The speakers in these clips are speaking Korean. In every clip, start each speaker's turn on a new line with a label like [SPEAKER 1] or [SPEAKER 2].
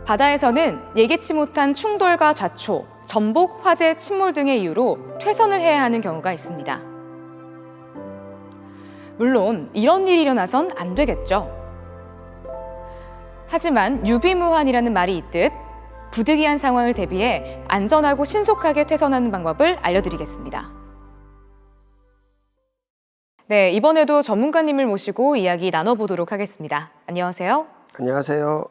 [SPEAKER 1] 바다에서는 예기치 못한 충돌과 좌초, 전복, 화재, 침몰 등의 이유로 퇴선을 해야 하는 경우가 있습니다. 물론 이런 일이 일어나선 안 되겠죠. 하지만 유비무환이라는 말이 있듯 부득이한 상황을 대비해 안전하고 신속하게 퇴선하는 방법을 알려드리겠습니다. 네, 이번에도 전문가님을 모시고 이야기 나눠보도록 하겠습니다. 안녕하세요.
[SPEAKER 2] 안녕하세요.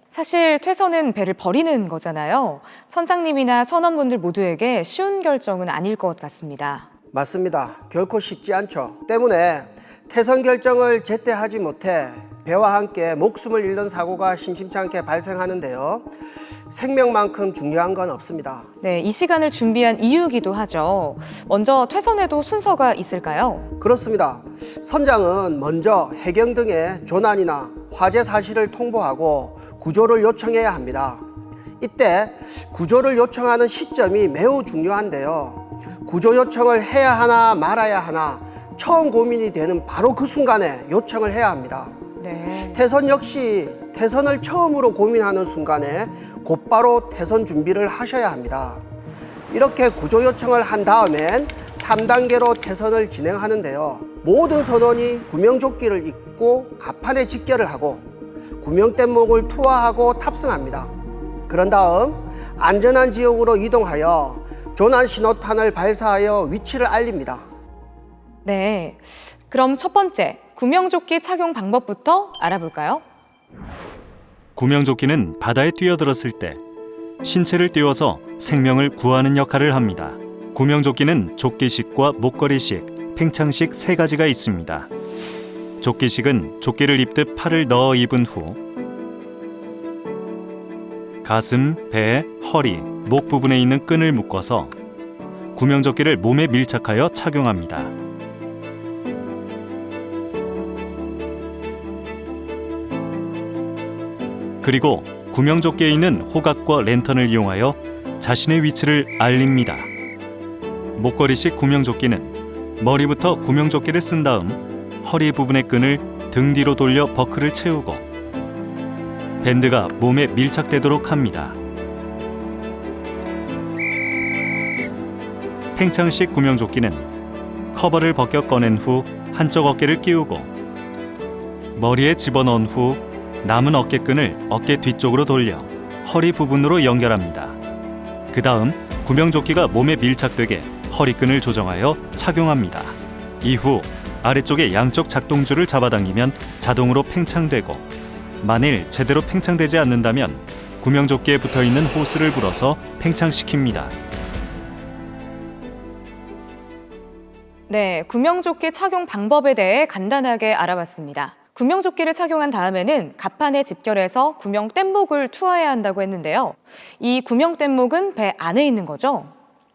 [SPEAKER 1] 사실 퇴선은 배를 버리는 거잖아요. 선장님이나 선원분들 모두에게 쉬운 결정은 아닐 것 같습니다.
[SPEAKER 2] 맞습니다. 결코 쉽지 않죠. 때문에 퇴선 결정을 제때 하지 못해 배와 함께 목숨을 잃는 사고가 심심치 않게 발생하는데요. 생명만큼 중요한 건 없습니다.
[SPEAKER 1] 네, 이 시간을 준비한 이유이기도 하죠. 먼저 퇴선에도 순서가 있을까요?
[SPEAKER 2] 그렇습니다. 선장은 먼저 해경 등의 조난이나 화재 사실을 통보하고 구조를 요청해야 합니다. 이때 구조를 요청하는 시점이 매우 중요한데요. 구조 요청을 해야 하나 말아야 하나 처음 고민이 되는 바로 그 순간에 요청을 해야 합니다.
[SPEAKER 1] 네.
[SPEAKER 2] 퇴선 역시 퇴선을 처음으로 고민하는 순간에 곧바로 퇴선 준비를 하셔야 합니다. 이렇게 구조 요청을 한 다음엔 3단계로 퇴선을 진행하는데요. 모든 선원이 구명조끼를 입고 갑판에 직결을 하고 구명뗏목을 투하하고 탑승합니다. 그런 다음 안전한 지역으로 이동하여 조난 신호탄을 발사하여 위치를 알립니다.
[SPEAKER 1] 네, 그럼 첫 번째, 구명조끼 착용 방법부터 알아볼까요?
[SPEAKER 3] 구명조끼는 바다에 뛰어들었을 때 신체를 띄워서 생명을 구하는 역할을 합니다. 구명조끼는 조끼식과 목걸이식, 팽창식 세 가지가 있습니다. 조끼식은 조끼를 입듯 팔을 넣어 입은 후 가슴, 배, 허리, 목 부분에 있는 끈을 묶어서 구명조끼를 몸에 밀착하여 착용합니다. 그리고 구명조끼에 있는 호각과 랜턴을 이용하여 자신의 위치를 알립니다. 목걸이식 구명조끼는 머리부터 구명조끼를 쓴 다음 허리 부분의 끈을 등 뒤로 돌려 버클을 채우고 밴드가 몸에 밀착되도록 합니다. 팽창식 구명조끼는 커버를 벗겨 꺼낸 후 한쪽 어깨를 끼우고 머리에 집어넣은 후 남은 어깨끈을 어깨 뒤쪽으로 돌려 허리 부분으로 연결합니다. 그 다음 구명조끼가 몸에 밀착되게 허리끈을 조정하여 착용합니다. 이후 아래쪽에 양쪽 작동줄을 잡아당기면 자동으로 팽창되고 만일 제대로 팽창되지 않는다면 구명조끼에 붙어있는 호스를 불어서 팽창시킵니다.
[SPEAKER 1] 네, 구명조끼 착용 방법에 대해 간단하게 알아봤습니다. 구명조끼를 착용한 다음에는 갑판에 집결해서 구명뗏목을 투하해야 한다고 했는데요. 이 구명뗏목은 배 안에 있는 거죠?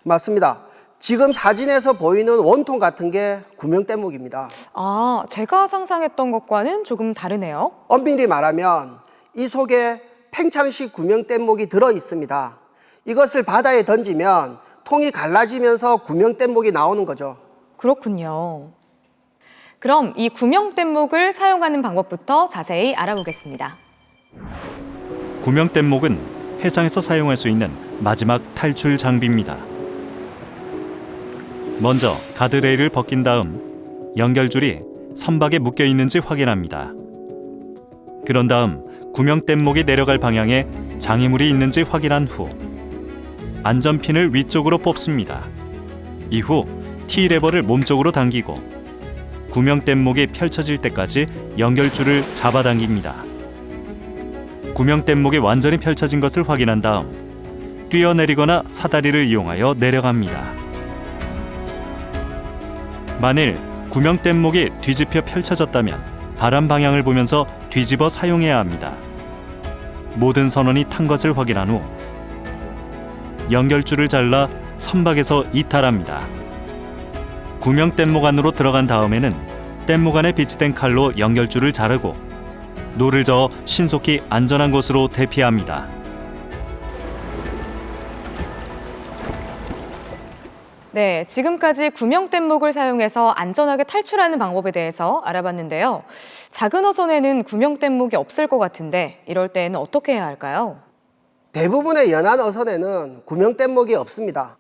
[SPEAKER 2] 맞습니다. 지금 사진에서 보이는 원통 같은 게 구명뗏목입니다.
[SPEAKER 1] 아, 제가 상상했던 것과는 조금 다르네요.
[SPEAKER 2] 엄밀히 말하면 이 속에 팽창식 구명뗏목이 들어 있습니다. 이것을 바다에 던지면 통이 갈라지면서 구명뗏목이 나오는 거죠.
[SPEAKER 1] 그렇군요. 그럼 이 구명뗏목을 사용하는 방법부터 자세히 알아보겠습니다.
[SPEAKER 3] 구명뗏목은 해상에서 사용할 수 있는 마지막 탈출 장비입니다. 먼저 가드레일을 벗긴 다음 연결줄이 선박에 묶여 있는지 확인합니다. 그런 다음 구명뗏목이 내려갈 방향에 장애물이 있는지 확인한 후 안전핀을 위쪽으로 뽑습니다. 이후 T레버를 몸쪽으로 당기고 구명뗏목이 펼쳐질 때까지 연결줄을 잡아당깁니다. 구명뗏목이 완전히 펼쳐진 것을 확인한 다음 뛰어내리거나 사다리를 이용하여 내려갑니다. 만일 구명뗏목이 뒤집혀 펼쳐졌다면 바람 방향을 보면서 뒤집어 사용해야 합니다. 모든 선원이 탄 것을 확인한 후 연결줄을 잘라 선박에서 이탈합니다. 구명뗏목 안으로 들어간 다음에는 뗏목 안에 비치된 칼로 연결줄을 자르고 노를 저어 신속히 안전한 곳으로 대피합니다.
[SPEAKER 1] 네, 지금까지 구명 뗏목을 사용해서 안전하게 탈출하는 방법에 대해서 알아봤는데요. 작은 어선에는 구명 뗏목이 없을 것 같은데 이럴 때는 어떻게 해야 할까요?
[SPEAKER 2] 대부분의 연안 어선에는 구명 뗏목이 없습니다.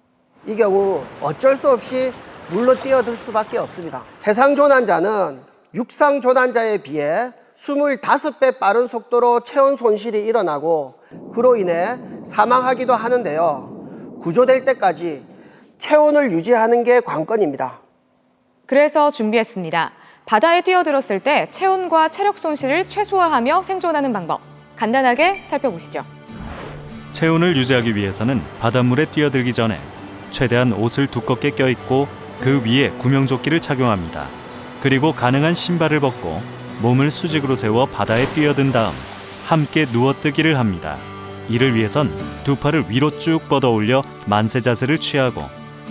[SPEAKER 2] 이 경우 어쩔 수 없이 물로 뛰어들 수밖에 없습니다. 해상 조난자는 육상 조난자에 비해 25배 빠른 속도로 체온 손실이 일어나고 그로 인해 사망하기도 하는데요. 구조될 때까지 체온을 유지하는 게 관건입니다.
[SPEAKER 1] 그래서 준비했습니다. 바다에 뛰어들었을 때 체온과 체력 손실을 최소화하며 생존하는 방법. 간단하게 살펴보시죠.
[SPEAKER 3] 체온을 유지하기 위해서는 바닷물에 뛰어들기 전에 최대한 옷을 두껍게 껴입고 그 위에 구명조끼를 착용합니다. 그리고 가능한 신발을 벗고 몸을 수직으로 세워 바다에 뛰어든 다음 함께 누워뜨기를 합니다. 이를 위해선 두 팔을 위로 쭉 뻗어 올려 만세 자세를 취하고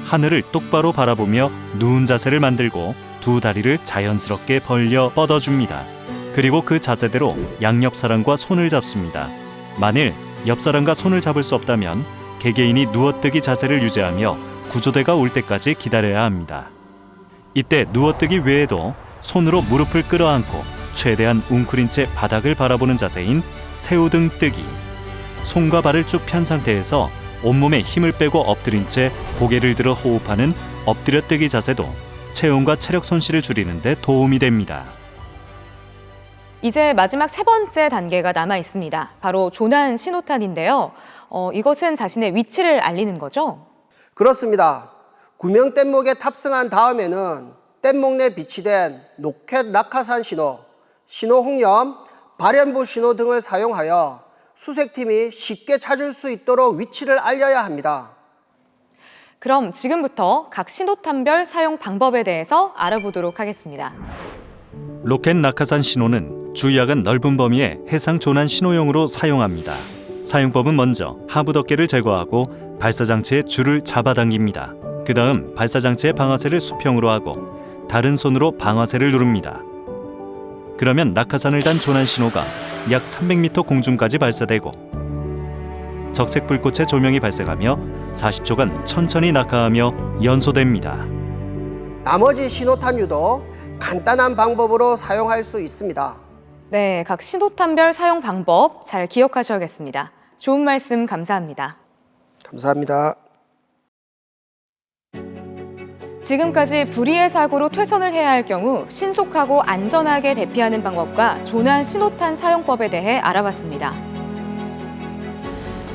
[SPEAKER 3] 하늘을 똑바로 바라보며 누운 자세를 만들고 두 다리를 자연스럽게 벌려 뻗어줍니다. 그리고 그 자세대로 양옆 사람과 손을 잡습니다. 만일 옆 사람과 손을 잡을 수 없다면 개개인이 누워뜨기 자세를 유지하며 구조대가 올 때까지 기다려야 합니다. 이때 누워뜨기 외에도 손으로 무릎을 끌어안고 최대한 웅크린 채 바닥을 바라보는 자세인 새우등 뜨기, 손과 발을 쭉 편 상태에서 온몸에 힘을 빼고 엎드린 채 고개를 들어 호흡하는 엎드려 뜨기 자세도 체온과 체력 손실을 줄이는 데 도움이 됩니다.
[SPEAKER 1] 이제 마지막 세 번째 단계가 남아 있습니다. 바로 조난 신호탄인데요. 이것은 자신의 위치를 알리는 거죠?
[SPEAKER 2] 그렇습니다. 구명 뗏목에 탑승한 다음에는 뗏목 내 비치된 로켓 낙하산 신호, 신호 홍염, 발연부 신호 등을 사용하여 수색팀이 쉽게 찾을 수 있도록 위치를 알려야 합니다.
[SPEAKER 1] 그럼 지금부터 각 신호탄별 사용 방법에 대해서 알아보도록 하겠습니다.
[SPEAKER 3] 로켓 낙하산 신호는 주야간 넓은 범위의 해상 조난 신호용으로 사용합니다. 사용법은 먼저 하부 덮개를 제거하고 발사장치의 줄을 잡아당깁니다. 그 다음 발사장치의 방아쇠를 수평으로 하고 다른 손으로 방아쇠를 누릅니다. 그러면 낙하산을 단 조난 신호가 약 300m 공중까지 발사되고 적색 불꽃의 조명이 발생하며 40초간 천천히 낙하하며 연소됩니다.
[SPEAKER 2] 나머지 신호탄류도 간단한 방법으로 사용할 수 있습니다.
[SPEAKER 1] 네, 각 신호탄별 사용 방법 잘 기억하셔야겠습니다. 좋은 말씀 감사합니다.
[SPEAKER 2] 감사합니다.
[SPEAKER 1] 지금까지 불의의 사고로 퇴선을 해야 할 경우 신속하고 안전하게 대피하는 방법과 조난 신호탄 사용법에 대해 알아봤습니다.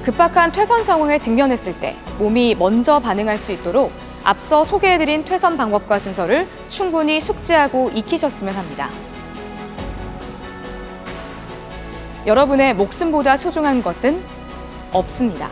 [SPEAKER 1] 급박한 퇴선 상황에 직면했을 때 몸이 먼저 반응할 수 있도록 앞서 소개해드린 퇴선 방법과 순서를 충분히 숙지하고 익히셨으면 합니다. 여러분의 목숨보다 소중한 것은 없습니다.